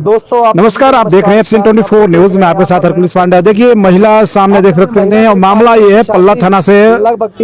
दोस्तों नमस्कार, आप देख रहे हैं सिन 24 न्यूज में आपके साथ हरकुलिस पांडे। देखिए, महिला सामने देख सकते हैं और मामला ये है पल्ला थाना से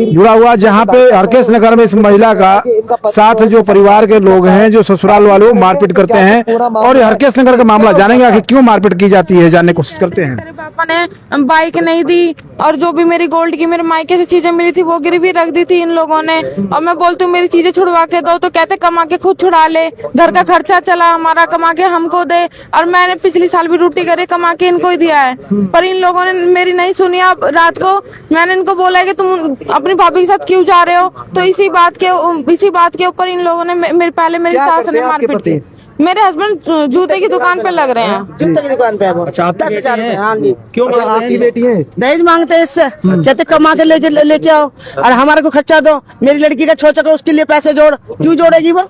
जुड़ा हुआ, जहां पे हरकेश नगर में इस महिला का साथ जो परिवार के लोग हैं, जो ससुराल वाले वो मारपीट करते हैं। और ये हरकेश नगर का मामला जानेंगे आखिर क्यों मारपीट की जाती है, जानने की कोशिश करते हैं। मेरे पापा ने बाइक नहीं दी और जो भी मेरी गोल्ड की मेरे मायके से चीजें मिली थी वो गिरवी रख दी थी इन लोगों ने। और मैं बोलती हूँ मेरी चीजें छुड़वा के दो, तो कहते कमा के खुद छुड़ा ले, घर का खर्चा चला हमारा, कमा के हमको दे। और मैंने पिछली साल भी ड्यूटी करी, कमा के इनको ही दिया है, पर इन लोगों ने मेरी नहीं सुनी। अब रात को मैंने इनको बोला है कि तुम अपनी भाभी के साथ क्यों जा रहे हो, तो इसी बात के ऊपर इन लोगों ने मेरी सास ने मारपीट की। मेरे हस्बैंड जूते की दुकान पे लग रहे हैं। जूते की दुकान पे है वो। 10,000 रुपए। हाँ जी। क्यों आपकी बेटी है? दहेज मांगते हैं इससे, कहते कमा के लेके आओ और हमारे को खर्चा दो। मेरी लड़की का छोटा को उसके लिए पैसे जोड़, क्यों जोड़ेगी वो?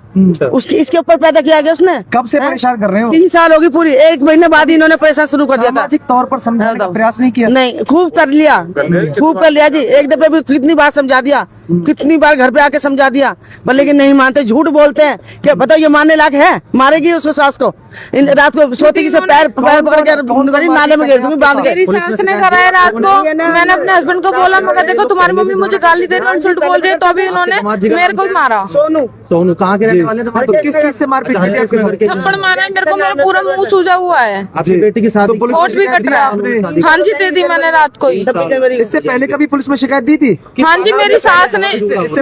उसकी इसके ऊपर पैदा किया गया उसने। कब से परेशान कर रहे हो? 3 साल होगी पूरी। 1 महीने बाद इन्होंने पैसा शुरू कर दिया था। सामाजिक तौर पर समझाने का प्रयास नहीं किया? नहीं, खूब कर लिया जी। एक दफे भी कितनी बार समझा दिया, कितनी बार घर पे आके समझा दिया, पर लेकिन नहीं मानते, झूठ बोलते हैं। क्या बताओ ये मानने लायक है? मारेगी उसको सास को। रात को सोती की से पैर पकड़ के नाले में गिर दूंगी बांध के। मेरी सास ने कराया रात को। मैंने अपने हस्बैंड को बोला, मगर देखो तुम्हारी मम्मी मुझे गाली दे रही है, इंसल्ट बोल रही है, तो अभी उन्होंने मेरे को ही मारा। सोनू कहाँ के रहने वाले थे? तो किस चीज से मारपीट की? थप्पड़ मारा है मेरे को, मेरा पूरा मुंह सूजा हुआ है। आपकी बेटी के साथ कोट भी कट रहा है। हाँ जी, दे दी मैंने रात को ही। इससे पहले कभी पुलिस में शिकायत दी थी? हाँ जी, मेरी सास ने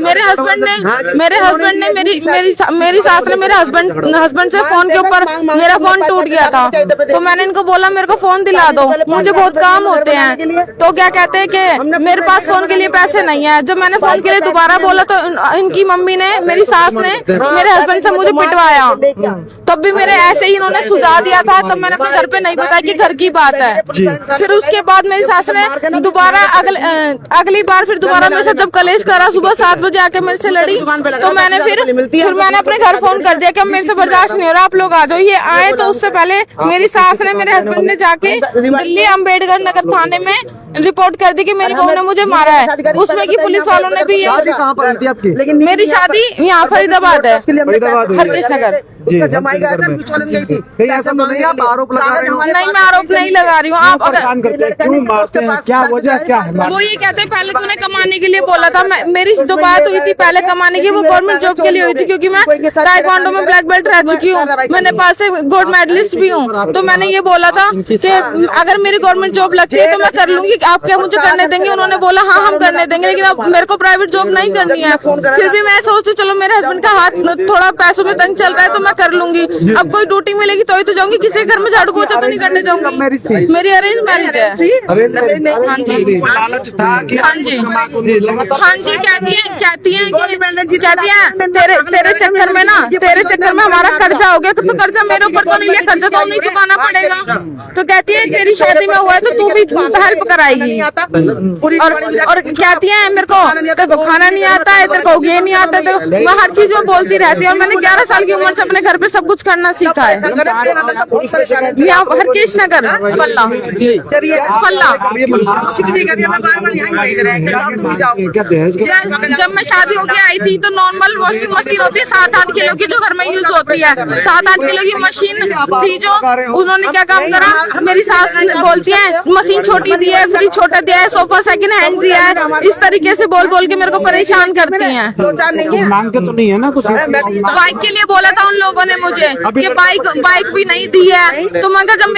मेरे हस्बैंड ने मेरी सास ने मेरे हस्बैंड से फोन के ऊपर, मेरा फोन टूट गया था, तो मैंने इनको बोला मेरे को फोन दिला दो, मुझे बहुत काम होते हैं। तो क्या कहते हैं कि मेरे पास फोन के लिए पैसे नहीं है। जब मैंने फोन के लिए दोबारा बोला तो इनकी मम्मी ने, मेरी सास ने मेरे हस्बैंड से मुझे पिटवाया। तब भी मेरे ऐसे ही इन्होंने सुझा दिया था, तब मैंने अपने घर पे नहीं बताया कि घर की बात है। फिर उसके बाद मेरी सास ने दोबारा अगली बार फिर दोबारा मेरे साथ जब कलेश करा, सुबह 7 बजे आके मेरे से लड़ी, तो मैंने फिर मैंने अपने घर फोन कर दिया कि अब मेरे से बर्दाश्त नहीं हो रहा, आप लोग आ जाओ। ये आए तो उससे पहले मेरी सास ने, मेरे हस्बैंड ने जाके दिल्ली अम्बेडकर नगर थाने में रिपोर्ट कर दी कि मेरी बहू ने मुझे मारा है। उसमें की पुलिस वालों ने भी कहाँ पर हुई थी आपकी? मेरी शादी यहाँ फरीदाबाद है, हरकेश नगर। जमाई गया था, बिचौलन गई थी। ऐसा तो नहीं आप आरोप लगा रहे हो? नहीं, मैं आरोप नहीं लगा रही हूँ। आप अगर क्यों मारते हैं, क्या वजह क्या है? वो ये कहते हैं पहले तूने कमाने के लिए बोला था। मेरी जो बात हुई थी पहले कमाने की, वो गवर्नमेंट जॉब के लिए हुई थी, क्योंकि मैं ताइक्वांडो में ब्लैक बेल्ट रह चुकी हूँ, मैं नेपाल से गोल्ड मेडलिस्ट भी हूँ। तो मैंने ये बोला था कि अगर मेरी गवर्नमेंट जॉब लगती है तो मैं कर लूंगी, आप क्या मुझे करने देंगे? उन्होंने बोला हाँ हम करने देंगे, लेकिन अब मेरे को प्राइवेट जॉब नहीं करनी है। फिर भी मैं सोचती चलो मेरे हस्बैंड का हाथ थोड़ा पैसों में तंग चल रहा है तो मैं कर लूंगी। अब कोई ड्यूटी मिलेगी तो ही तो जाऊंगी, किसी घर में झाड़ू पोछा तो नहीं करने जाऊंगी। मेरी अरेंज मैरिज है। हाँ जी, हाँ जी, कहती है तेरे चक्कर में हमारा कर्जा हो गया, तो कर्जा मेरे ऊपर तो नहीं लिया, कर्जा तो नहीं चुकाना पड़ेगा। तो कहती है तेरी शादी में हुआ है तो तू भी हेल्प कराएगी। और कहती है मेरे को खाना नहीं आता है, तेरे को ये नहीं आता, तो मैं हर चीज में बोलती रहती हूँ। और मैंने 11 साल की उम्र से अपने घर पे सब कुछ करना सीखा है। हरकेश नगर पल्ला। जब मैं शादी होके आई थी तो नॉर्मल वॉशिंग मशीन होती है 7-8 किलो की, जो घर में यूज होती है। 7-8 किलो की मशीन थी, जो उन्होंने क्या काम करा, मेरी सास बोलती है मशीन छोटी दी है, फ्रिज छोटा दिया है, सोफा सेकंड हैंड दिया है, इस तरीके से बोल बोल के मेरे को परेशान करती हैं। मांगते तो नहीं है ना कुछ? बाइक के लिए बोला था उन लोगों ने मुझे कि बाइक भी नहीं दी है। तो मैं जब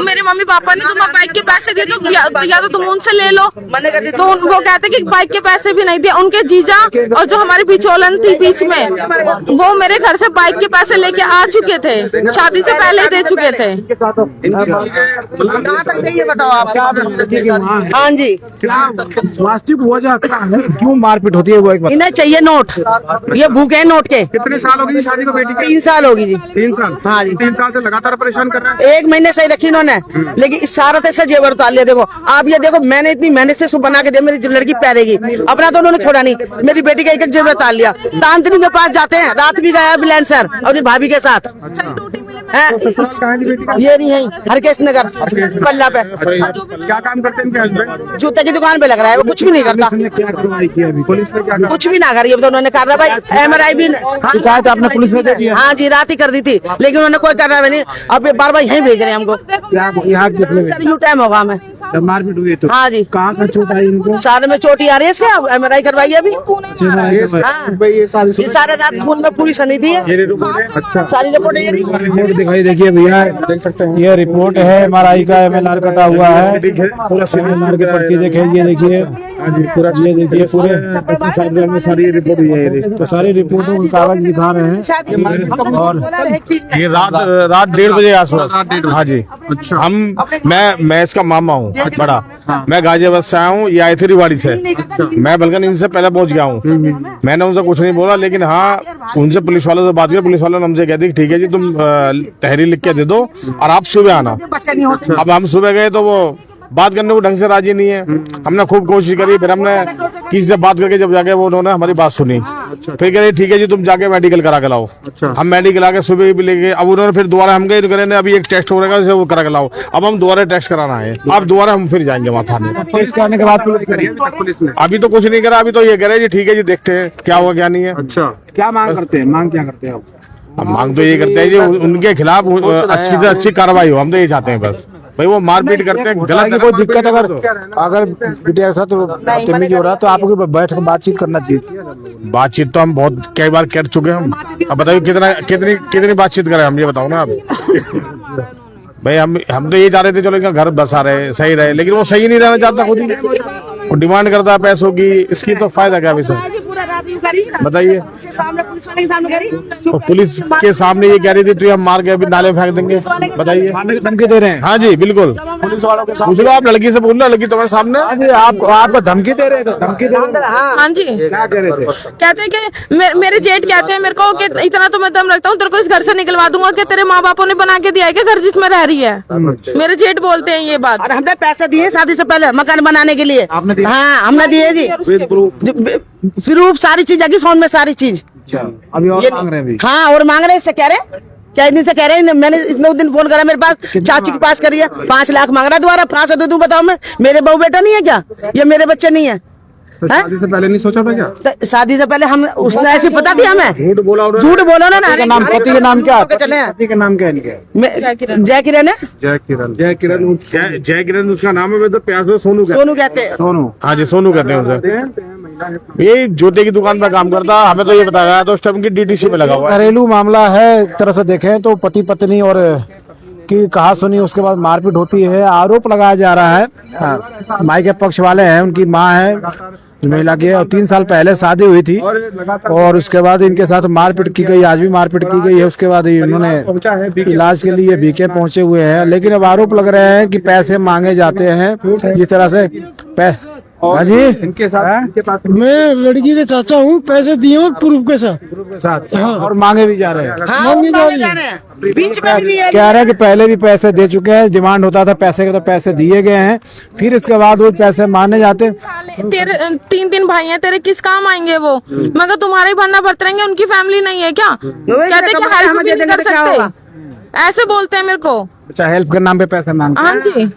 मेरे मम्मी पापा ने तुम्हें बाइक के पैसे दिए तो या तो तुम उनसे ले लो, तो वो कहते कि बाइक के पैसे भी नहीं दिए। उनके जीजा और जो हमारी बिचौलन थी बीच में, वो मेरे घर से बाइक के पैसे लेके आ चुके थे, शादी से पहले दे चुके थे। कहाँ तक ये बताओ आप? हाँ जी, वास्तविक वजह क्या है, क्यों मारपीट होती है वो एक बात? इन्हें चाहिए नोट, ये भूखे हैं नोट के। कितने साल होगी शादी को बेटी? 3 साल होगी जी। 3 साल? हाँ जी। 3 साल से लगातार परेशान कर रहे हैं। 1 महीने सही रखी इन्होंने, लेकिन इस सारा तो इसका जेवर उतार लिया। देखो आप ये देखो, मैंने इतनी मेहनत से इसको बना के दिया, मेरी लड़की पैरेगी, अपना तो उन्होंने छोड़ा नहीं, मेरी बेटी का एक जेवर उतार लिया। तांत्रिक के पास जाते हैं, रात भी गया बिलैंसर अपनी भाभी के साथ। ये नहीं है हरकेश नगर पल्ला पे। क्या काम करते हैं इनके हस्बैंड? जूते की दुकान पे लग रहा है, वो कुछ भी नहीं करता, क्या कार्रवाई की अभी पुलिस ने? क्या कुछ भी ना करी। अब तो उन्होंने कार्रवाई MRI भी शिकायत आपने पुलिस में दे दी है? हाँ जी, रात ही कर दी थी, लेकिन उन्होंने कोई कार्रवाई नहीं। अब ये बार बार यहीं भेज रहे हैं हमको। क्या यहाँ किसने सर यू टाइम होगा हमें। जब मारपीट हुई तो हाँ जी, कहाँ का चोट आई इनको? सारे में चोटी आ रही है इसके। MRI करवाई है अभी। हाँ, ये सारे रात खून में पूरी सनी थी। अच्छा सारी रिपोर्ट ये रिपोर्ट दिखाई, देखिए भैया देख सकते हैं। ये रिपोर्ट है MRI का, MLR कटा हुआ है, MLR की पर्ची देखिए, ये देखिए पूरा, ये देखिए पूरे सारी रिपोर्ट है। तो सारी रिपोर्टों के कागज दिखा रहे हैं। और ये रात 1:30 बजे आसपास। हाँ जी, अच्छा। मैं इसका मामा हूँ बड़ा। मैं गाजियाबाद से आया हूँ, ये आई थी रिवाड़ी से। मैं बल्कि इनसे पहले पहुंच गया हूँ। मैंने उनसे कुछ नहीं बोला, लेकिन हाँ उनसे पुलिस वालों से बात की। पुलिस वालों ने हमसे कह दी ठीक है जी, तुम तहरीर लिख के दे दो और आप सुबह आना। अब हम सुबह गए तो वो बात करने को ढंग से राजी नहीं है। हमने खूब कोशिश करी, फिर हमने किसी से बात करके जब जाके वो उन्होंने हमारी बात सुनी। फिर कह रहे ठीक है जी, तुम जाके मेडिकल करा के लाओ। हम मेडिकल आके सुबह भी लेके, अब उन्होंने फिर दोबारा हम गए, कह रहे अभी एक टेस्ट हो रहेगा, वो करा के लाओ। अब हम दोबारा टेस्ट कराना है, अब दोबारा हम फिर जाएंगे वहाँ थाने। टेस्ट करने के बाद पुलिस ने अभी तो कुछ नहीं करा, अभी तो ये कह रहे जी ठीक है जी, देखते हैं क्या हुआ क्या नहीं है। अच्छा क्या मांग करते हैं? मांग क्या करते हैं आप? अब मांग तो ये करते हैं जी, उनके खिलाफ अच्छी से अच्छी कार्रवाई हो। हम तो ये चाहते हैं बस भाई, वो मारपीट करते हैं गलत। कोई दिक्कत अगर बिटिया के साथ बदतमीजी हो रहा है तो आपको बैठ कर बातचीत करना चाहिए। बातचीत तो हम बहुत कई बार कर चुके हैं। अब बताइए कितनी बातचीत करें हम, ये बताओ ना आप। भाई हम तो ये चाह रहे थे चलो इनका घर बसा रहे, सही रहे, लेकिन वो सही नहीं रहना चाहता खुद ही। वो डिमांड करता है पैसों की, इसकी तो फायदा क्या वैसे बताइए। पुलिस के सामने ये कह रही थी तो हम मार के अभी नाले में फेंक देंगे, बताइए। धमकी दे रहे हैं? हाँ जी बिल्कुल। पुलिस वालों के पूछ लो आप, लड़की से बोल लो, लड़की तुम्हारे सामने। आपको धमकी दे रहे थे? धमकी दे रहे थे? हाँ जी, क्या कह रहे थे? कहते हैं कि मेरे जेठ कहते हैं मेरे को कि इतना तो मैं दम रखता हूँ, तेरे को इस घर से निकलवा दूंगा कि तेरे माँ बापों ने बना के दिया है क्या घर जिसमें रह रही है। मेरे जेठ बोलते हैं ये बात। और हमने पैसे दिए शादी से पहले मकान बनाने के लिए। हाँ हमने दिए जी, प्रूफ सारी चीज है फोन में, सारी चीज। अभी और मांग रहे हैं भी? हाँ और मांग रहे हैं, इससे कह रहे क्या दिन से कह रहे हैं। मैंने इतने दिन फोन करा मेरे पास, चाची के पास करिए, 5 लाख मांग रहा है दोबारा। कहाँ से दे दूं बताओ मैं? मेरे बहू बेटा नहीं है क्या? ये मेरे बच्चे नहीं है? तो शादी से पहले नहीं सोचा था क्या? तो शादी से पहले हम, उसने ऐसे पता दिया हमें। झूठ बोला ना। पति का नाम क्या? चले हैं। पति का नाम क्या है इनके? जय किरण है। जय किरण उसका नाम है। तो प्यार से सोनू कहते हैं। सोनू? हाँ जी सोनू कहते हैं उसे। ये जूते की दुकान पर काम करता, हमें तो ये बताया गया तो उस टाइम की DTC में लगा हुआ है। घरेलू मामला है एक तरह से देखें तो, पति पत्नी और की कहा सुनी, उसके बाद मारपीट होती है, आरोप लगाया जा रहा है। माई के पक्ष वाले हैं, उनकी माँ है महिला की, और 3 साल पहले शादी हुई थी और उसके बाद इनके साथ मारपीट की गई, आज भी मारपीट की गई है। उसके बाद इन्होंने इलाज के लिए बीके पहुंचे हुए हैं, लेकिन अब आरोप लग रहे हैं कि पैसे मांगे जाते हैं जिस तरह से। हाँ जी, इनके साथ इनके पास मैं लड़की के चाचा हूँ, पैसे दिए और प्रूफ के साथ। हाँ, और मांगे भी जा रहे हैं। मांगे जा रहे हैं, बीच में भी दिए। कह रहे हैं कि पहले भी पैसे दे चुके हैं, डिमांड होता था पैसे के तो पैसे दिए गए हैं, फिर इसके बाद वो पैसे माने जाते। तेरे 3 भाई हैं, तेरे किस काम आएंगे वो? मगर तुम्हारे ही भरना पड़ते रहेंगे, उनकी फैमिली नहीं है क्या? कहते कि हेल्प भी नहीं कर सकते, ऐसे बोलते हैं मेरे को। अच्छा, हेल्प के नाम पे पैसे मांगते? हाँ जी,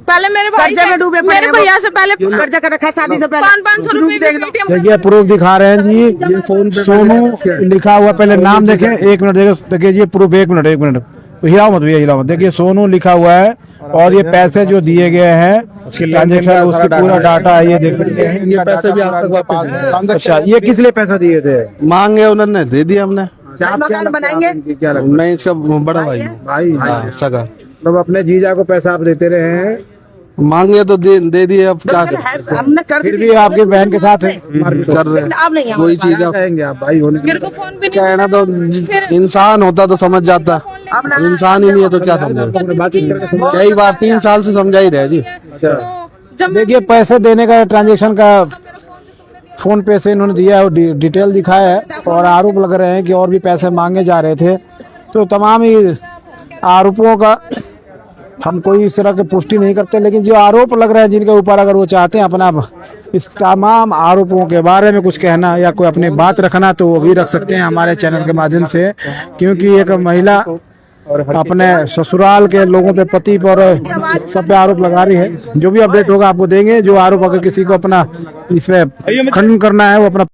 पहले मेरे भाई में डूबे पड़े मेरे हैं भैया से पहले कर्जा कर रखा शादी से पहले। 500 रुपए देखिए प्रूफ दिखा रहे हैं जी, सोनू लिखा हुआ, पहले नाम देखें, 1 मिनट देखिए जी प्रूफ, 1 मिनट तो हिलाओ मत भैया, हिलाओ मत। देखिए सोनू लिखा हुआ है और ये पैसे जो दिए गए हैं ट्रांजेक्शन, उसकी पूरा डाटा है, ये देख सकते हैं। ये पैसे भी आज तक वापस। अच्छा, ये किस लिए पैसा दिए थे? मांगे उन्होंने, दे दिया हमने। मकान बनाएंगे। मैं इसका बड़ा भाई हूँ। भाई हाँ, सगा। तब अपने जीजा को पैसा आप देते रहे हैं, मांगे तो दे दिए, अब क्या करें? हमने कर फिर भी आपकी बहन के साथ है कर रहे हैं। अब नहीं है। कोई चीज कहेंगे आप भाई होने मेरे को फोन भी नहीं कहना तो इंसान होता तो समझ जाता, इंसान ही नहीं है तो क्या समझे? बातचीत करके कई बार 3 साल से समझा ही रहे जी। जब देखिए पैसे देने का ट्रांजेक्शन का फोन पे से इन्होंने दिया है, डिटेल दिखाया है और आरोप लग रहे हैं कि और भी पैसे मांगे जा रहे थे। तो तमाम ही आरोपों का हम कोई इस तरह की पुष्टि नहीं करते, लेकिन जो आरोप लग रहे हैं जिनके ऊपर, अगर वो चाहते हैं अपना इस तमाम आरोपों के बारे में कुछ कहना या कोई अपनी बात रखना तो वो भी रख सकते हैं हमारे चैनल के माध्यम से, क्योंकि एक महिला अपने ससुराल के लोगों पे, पति पर, सब पे आरोप लगा रही है। जो भी अपडेट होगा आपको देंगे। जो आरोप अगर किसी को अपना इसमें खंडन करना है वो अपना